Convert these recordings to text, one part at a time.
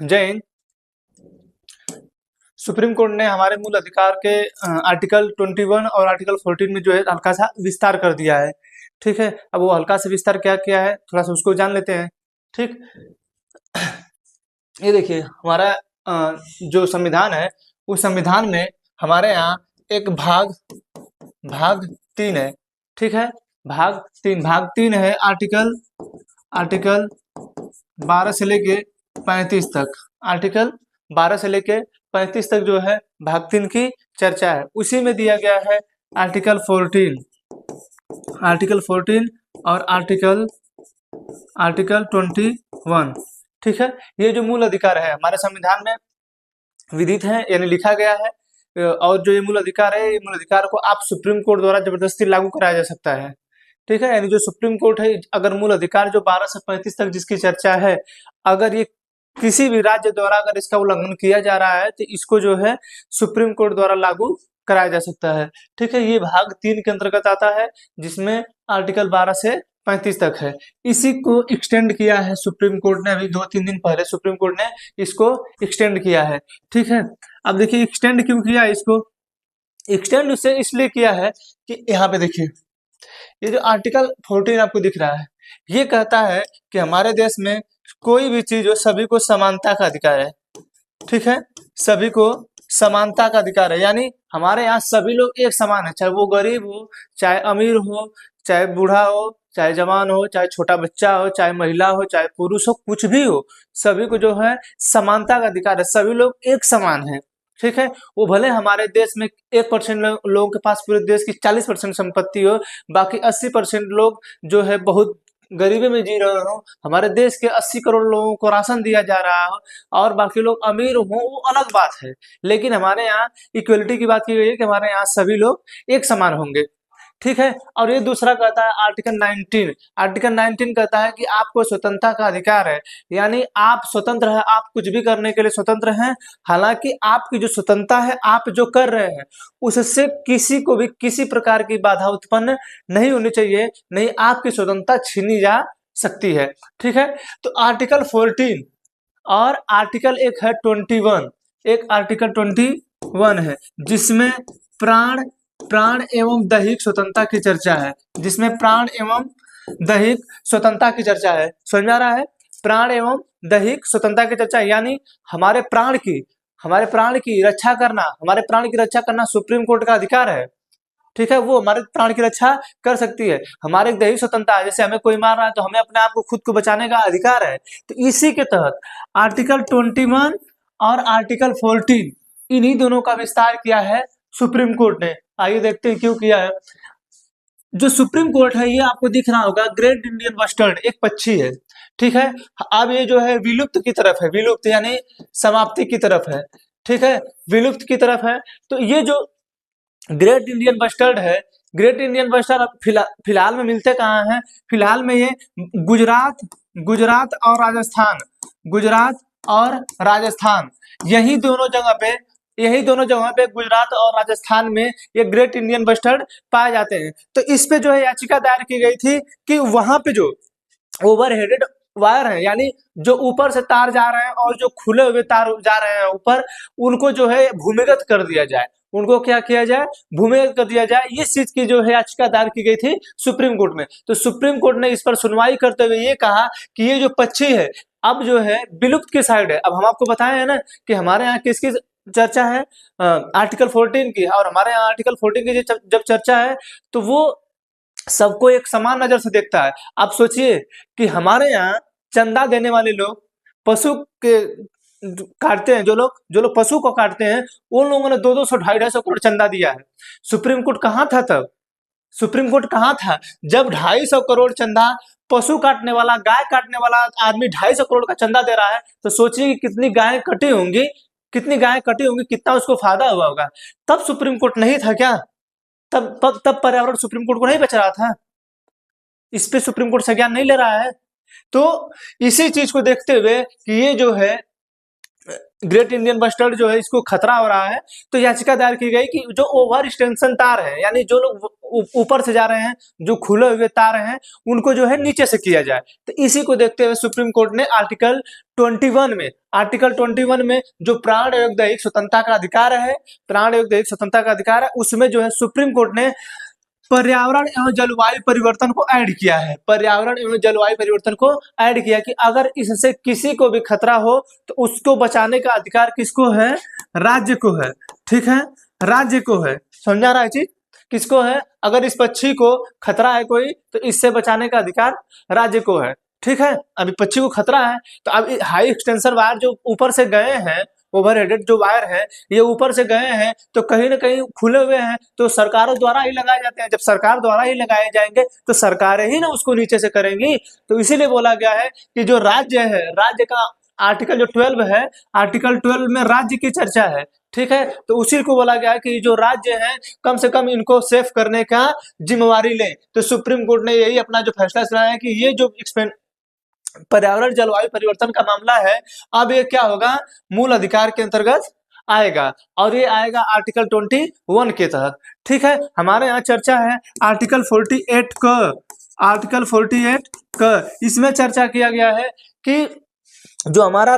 Jain supreme court ने हमारे मूल अधिकार के आर्टिकल 21 और आर्टिकल 14 में जो है हल्का सा विस्तार कर दिया है। ठीक है, अब वो हल्का सा विस्तार क्या किया है थोड़ा सा उसको जान लेते हैं। ठीक, ये देखिए हमारा जो संविधान है उस संविधान में हमारे यहाँ एक भाग 3 है। ठीक है, भाग तीन है आर्टिकल 12 से लेके 35 तक। आर्टिकल 12 से लेके 35 तक जो है भाग 3 की चर्चा है। उसी में दिया गया है आर्टिकल 14 और आर्टिकल 21। ठीक है, ये जो मूल अधिकार है हमारे संविधान में विदित है, यानी लिखा गया है। और जो ये मूल अधिकार है, ये मूल अधिकार को आप सुप्रीम कोर्ट द्वारा जबरदस्ती लागू कराया जा सकता है। ठीक है, यानी जो सुप्रीम कोर्ट है, अगर मूल अधिकार जो 12 से 35 तक जिसकी चर्चा है, अगर ये किसी भी राज्य द्वारा अगर इसका उल्लंघन किया जा रहा है तो इसको जो है सुप्रीम कोर्ट द्वारा लागू कराया जा सकता है। ठीक है, ये भाग 3 के अंतर्गत आता है, जिसमें आर्टिकल 12 से 35 तक है। इसी को एक्सटेंड किया है सुप्रीम कोर्ट ने, अभी 2-3 दिन पहले सुप्रीम कोर्ट ने इसको एक्सटेंड किया है। ठीक है, अब देखिए एक्सटेंड क्यों किया इसको, एक्सटेंड उससे इसलिए किया है कि यहाँ पे देखिए ये जो आर्टिकल 14 आपको दिख रहा है, ये कहता है कि हमारे देश में कोई भी चीज हो सभी को समानता का अधिकार है। ठीक है, सभी को समानता का अधिकार है, यानी हमारे यहाँ सभी लोग एक समान है, चाहे वो गरीब हो, चाहे अमीर हो, चाहे बूढ़ा हो, चाहे जवान हो, चाहे छोटा बच्चा हो, चाहे महिला हो, चाहे पुरुष हो, कुछ भी हो, सभी को जो है समानता का अधिकार है, सभी लोग एक समान है। ठीक है, वो भले हमारे देश में 1% लोगों के पास पूरे देश की 40% संपत्ति हो, बाकी 80% लोग जो है बहुत गरीबी में जी रहे हो, हमारे देश के 80 करोड़ लोगों को राशन दिया जा रहा हो और बाकी लोग अमीर हो, वो अलग बात है। लेकिन हमारे यहाँ इक्वलिटी की बात की गई है कि हमारे यहाँ सभी लोग एक समान होंगे। ठीक है, और ये दूसरा कहता है आर्टिकल 19 कहता है कि आपको स्वतंत्रता का अधिकार है, यानी आप स्वतंत्र है, आप कुछ भी करने के लिए स्वतंत्र हैं। हालांकि आपकी जो स्वतंत्रता है, आप जो कर रहे हैं उससे किसी को भी किसी प्रकार की बाधा उत्पन्न नहीं होनी चाहिए, नहीं आपकी स्वतंत्रता छीनी जा सकती है। ठीक है, तो आर्टिकल 14 और आर्टिकल एक है 21, एक आर्टिकल 21 है जिसमें प्राण एवं दैहिक स्वतंत्रता की चर्चा है, जिसमें प्राण एवं दैहिक स्वतंत्रता की चर्चा है। समझ में आ रहा है, प्राण एवं दैहिक स्वतंत्रता की चर्चा, यानी हमारे प्राण की रक्षा करना सुप्रीम कोर्ट का अधिकार है। ठीक है, वो हमारे प्राण की रक्षा कर सकती है। हमारे दैहिक स्वतंत्रता, जैसे हमें कोई मार रहा है तो हमें अपने आप को खुद को बचाने का अधिकार है। तो इसी के तहत आर्टिकल 21 और आर्टिकल 14 इन्हीं दोनों का विस्तार किया है सुप्रीम कोर्ट ने। आइए देखते हैं क्यों किया है। जो सुप्रीम कोर्ट है, ये आपको दिख रहा होगा ग्रेट इंडियन बस्टर्ड, एक पक्षी है। ठीक है, अब ये जो है विलुप्त की तरफ है, विलुप्त यानी समाप्ति की तरफ है। ठीक है, विलुप्त की तरफ है। तो ये जो ग्रेट इंडियन बस्टर्ड है, ग्रेट इंडियन बस्टर्ड अब फिलहाल में मिलते कहाँ हैं, फिलहाल में ये गुजरात और राजस्थान यही दोनों जगह पे गुजरात और राजस्थान में ये ग्रेट इंडियन बस्टर्ड पाए जाते हैं। तो इस पे जो है याचिका दायर की गई थी कि वहां पे जो ओवरहेडेड वायर है, यानी जो ऊपर से तार जा रहे हैं और जो खुले हुए तार जा रहे हैं ऊपर, उनको जो है भूमिगत कर दिया जाए, उनको क्या किया जाए, भूमिगत कर दिया जाए। इस चीज की जो है याचिका दायर की गई थी सुप्रीम कोर्ट में। तो सुप्रीम कोर्ट ने इस पर सुनवाई करते हुए ये कहा कि ये जो पक्षी है अब जो है विलुप्त की साइड है। अब हम आपको बताए हैं ना कि हमारे यहाँ किसकी चर्चा है, आर्टिकल 14 की, और हमारे यहाँ आर्टिकल 14 की जब चर्चा है तो वो सबको एक समान नजर से देखता है। आप सोचिए कि हमारे यहाँ चंदा देने वाले लोग पशु के काटते हैं, जो लोग पशु को काटते हैं, उन लोगों ने 200, 250 करोड़ चंदा दिया है। सुप्रीम कोर्ट कहाँ था तब? सुप्रीम कोर्ट कहाँ था जब 250 करोड़ चंदा पशु काटने वाला, गाय काटने वाला आदमी 250 करोड़ का चंदा दे रहा है। तो सोचिए कि कितनी गायें कटी होंगी, कितना उसको फायदा हुआ होगा। तब सुप्रीम कोर्ट नहीं था क्या? तब पर्यावरण सुप्रीम कोर्ट को नहीं बच रहा था? इस पे सुप्रीम कोर्ट संज्ञान नहीं ले रहा है। तो इसी चीज को देखते हुए कि ये जो है ग्रेट इंडियन बस्टर्ड जो है इसको खतरा हो रहा है, तो याचिका दायर की गई कि जो ओवर एक्सटेंशन तार है, यानी जो लोग ऊपर से जा रहे हैं, जो खुले हुए तार हैं, उनको जो है नीचे से किया जाए। तो इसी को देखते हुए सुप्रीम कोर्ट ने आर्टिकल 21 में जो प्राण एवं दैहिक स्वतंत्रता का अधिकार है, प्राण एवं दैहिक स्वतंत्रता का अधिकार है, उसमें जो है सुप्रीम कोर्ट ने पर्यावरण एवं जलवायु परिवर्तन को ऐड किया है। पर्यावरण एवं जलवायु परिवर्तन को ऐड किया कि अगर इससे किसी को भी खतरा हो तो उसको बचाने का अधिकार किसको है? राज्य को है। ठीक है, राज्य को है। समझा रहा है चीज? किसको है? अगर इस पक्षी को खतरा है कोई, तो इससे बचाने का अधिकार राज्य को है। ठीक है, अभी पक्षी को खतरा है, तो अब हाई एक्सटेंशन वायर जो ऊपर से गए हैं, ओवरहेडेड जो वायर है, ये ऊपर से गए हैं, तो कहीं ना कहीं खुले हुए हैं, तो सरकारों द्वारा ही लगाए जाते हैं। जब सरकार द्वारा ही लगाए जाएंगे तो सरकारें ही ना उसको नीचे से करेंगी। तो इसीलिए बोला गया है कि जो राज्य है, राज्य का आर्टिकल जो 12 है, आर्टिकल 12 में राज्य की चर्चा है। ठीक है, तो उसी को बोला गया है कि जो राज्य है कम से कम इनको सेफ करने का जिम्मेवारी ले। तो सुप्रीम कोर्ट ने यही अपना जो फैसला सुनाया है कि ये जो पर्यावरण जलवायु परिवर्तन का मामला है, अब ये क्या होगा? मूल अधिकार के अंतर्गत आएगा, और ये आएगा आर्टिकल 21 के तहत। ठीक है, हमारे यहाँ चर्चा है आर्टिकल 48 का। आर्टिकल 48 का इसमें चर्चा किया गया है कि जो हमारा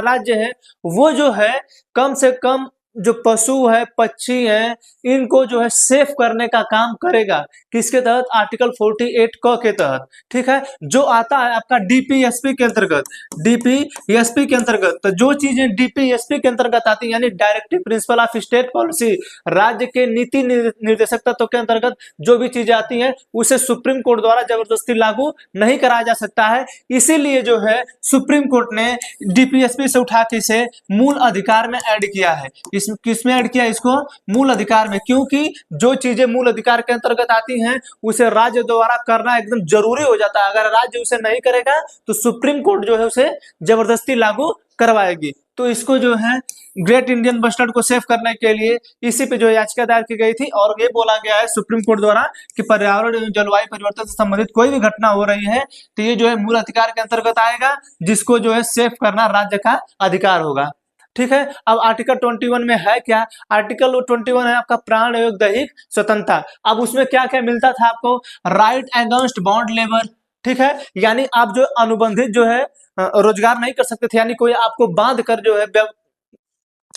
राज्य है वो जो है कम से कम जो पशु है, पक्षी है, इनको जो है सेफ करने का काम करेगा। किसके तहत? आर्टिकल 48 क के तहत। ठीक है, जो आता है आपका डीपीएसपी के अंतर्गत, डीपीएसपी के अंतर्गत। तो जो चीजें डीपीएसपी के अंतर्गत आती है, यानी directive principle of state policy, राज्य के नीति निर्देशक तत्व के अंतर्गत जो भी चीजें आती हैं, उसे सुप्रीम कोर्ट द्वारा जबरदस्ती लागू नहीं कराया जा सकता है। इसीलिए जो है सुप्रीम कोर्ट ने डीपीएसपी से उठा के इसे मूल अधिकार में ऐड किया है। किसमें ऐड किया इसको? मूल अधिकार में। क्योंकि जो चीजें मूल अधिकार के अंतर्गत आती हैं उसे राज्य द्वारा करना एकदम जरूरी हो जाता है। अगर राज्य उसे नहीं करेगा तो सुप्रीम कोर्ट जो है उसे जबरदस्ती लागू करवाएगी। तो इसको जो है ग्रेट इंडियन बस्टर्ड को सेव करने के लिए इसी पे जो याचिका दायर की गई थी, और ये बोला गया है सुप्रीम कोर्ट द्वारा कि पर्यावरण एवं जलवायु परिवर्तन से संबंधित कोई भी घटना हो रही है तो ये जो है मूल अधिकार के अंतर्गत आएगा, जिसको जो है सेव करना राज्य का अधिकार होगा। ठीक है, अब आर्टिकल 21 में है क्या? आर्टिकल 21 है आपका प्राण एवं दैहिक स्वतंत्रता। अब उसमें क्या क्या मिलता था आपको? Right against bond labour. ठीक है, यानी आप जो अनुबंधित जो है रोजगार नहीं कर सकते थे, यानी कोई आपको बांध कर जो है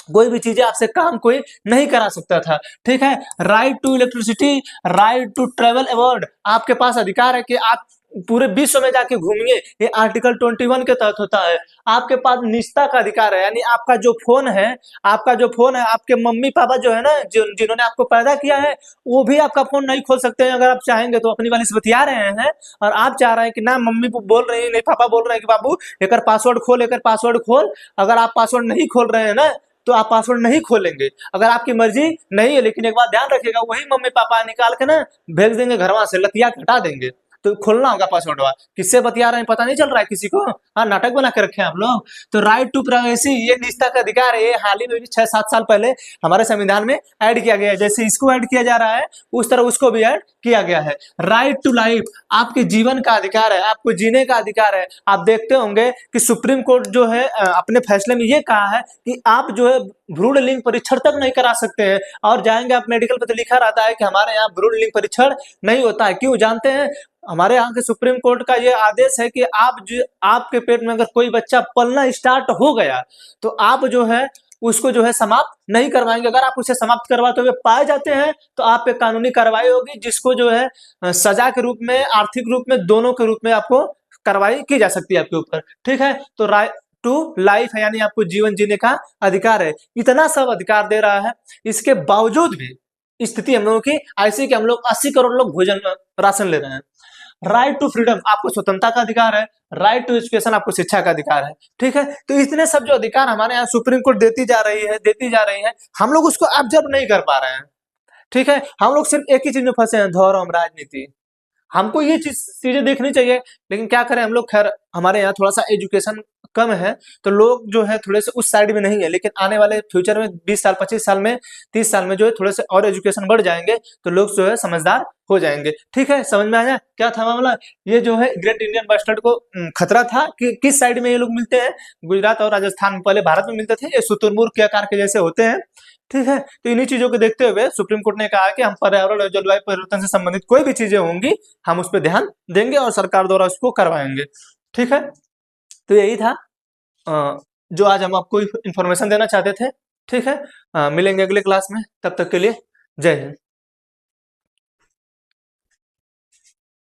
कोई भी चीजें आपसे काम कोई नहीं करा सकता था। ठीक है, right to electricity, right to travel award, आपके पास अधिकार है कि आप पूरे विश्व में जाके घूमिए, ये आर्टिकल 21 के तहत होता है। आपके पास निजता का अधिकार है, यानी आपका जो फोन है, आपके मम्मी पापा जो है ना, जिन्होंने आपको पैदा किया है, वो भी आपका फोन नहीं खोल सकते हैं। अगर आप चाहेंगे तो अपनी वाली से बतिया रहे हैं और आप चाह रहे हैं कि ना मम्मी बोल रही है, नहीं पापा बोल रहे हैं कि बाबू एकर पासवर्ड खोल, अगर आप पासवर्ड नहीं खोल रहे हैं ना तो आप पासवर्ड नहीं खोलेंगे। अगर आपकी मर्जी नहीं है, लेकिन एक बात ध्यान रखिएगा, वही मम्मी पापा निकाल के ना भेज देंगे घरवा से, लतिया हटा देंगे, तो खोलना होगा पासवर्ड। किससे बतिया रहे हैं पता नहीं चल रहा है किसी को? हाँ, नाटक बना के रखे हैं आप लोग। तो राइट टू प्राइवेसी, ये निजता का अधिकार है, ये हाल ही में भी 6-7 साल पहले हमारे संविधान में ऐड किया गया है। जैसे इसको ऐड किया जा रहा है उस तरह उसको भी ऐड किया गया है। राइट टू लाइफ, आपके जीवन का अधिकार है, आपको जीने का अधिकार है। आप देखते होंगे कि सुप्रीम कोर्ट जो है अपने फैसले में ये कहा है कि आप जो है भ्रूण लिंग परीक्षण तक नहीं करा सकते हैं, और जाएंगे आप मेडिकल पे तो लिखा रहता है कि हमारे यहाँ भ्रूण लिंग परीक्षण नहीं होता है। क्यों जानते हैं? हमारे यहाँ के सुप्रीम कोर्ट का ये आदेश है कि आपके पेट में अगर कोई बच्चा पलना स्टार्ट हो गया तो आप जो है उसको जो है समाप्त नहीं करवाएंगे। अगर आप उसे समाप्त करवाते हुए पाए जाते हैं तो आप पे कानूनी कार्रवाई होगी, जिसको जो है सजा के रूप में, आर्थिक रूप में, दोनों के रूप में आपको कार्रवाई की जा सकती है आपके ऊपर। ठीक है, तो राइट टू लाइफ है, यानी आपको जीवन जीने का अधिकार है। इतना सब अधिकार दे रहा है, इसके बावजूद भी स्थिति हम लोगों की ऐसी कि हम लोग 80 करोड़ लोग भोजन राशन ले रहे हैं। राइट टू फ्रीडम, आपको स्वतंत्रता का अधिकार है। राइट टू एजुकेशन, आपको शिक्षा का अधिकार है। ठीक है, तो इतने सब जो अधिकार हमारे यहाँ सुप्रीम कोर्ट देती जा रही है, हम लोग उसको ऑब्जर्व नहीं कर पा रहे हैं। ठीक है, हम लोग सिर्फ एक ही चीज में फंसे हैं, धर्म राजनीति। हमको ये चीजें देखनी चाहिए, लेकिन क्या करें हम लोग। खैर, हमारे यहाँ थोड़ा सा एजुकेशन कम है, तो लोग जो है थोड़े से उस साइड में नहीं है, लेकिन आने वाले फ्यूचर में 20 साल, 25 साल में, 30 साल में जो है थोड़े से और एजुकेशन बढ़ जाएंगे, तो लोग जो है समझदार हो जाएंगे। ठीक है, समझ में आया क्या था मामला? ये जो है ग्रेट इंडियन बस्टर्ड को खतरा था कि किस साइड में ये लोग मिलते हैं, गुजरात और राजस्थान में पहले भारत में मिलते थे, ये शुतुरमुर्ग के आकार के जैसे होते हैं। ठीक है, तो इन्हीं चीजों को देखते हुए सुप्रीम कोर्ट ने कहा कि हम पर्यावरण और जलवायु परिवर्तन से संबंधित कोई भी चीजें होंगी, हम उस पर ध्यान देंगे और सरकार द्वारा उसको करवाएंगे। ठीक है, तो यही था जो आज हम आपको इन्फॉर्मेशन देना चाहते थे। ठीक है, मिलेंगे अगले क्लास में, तब तक के लिए जय हिंद।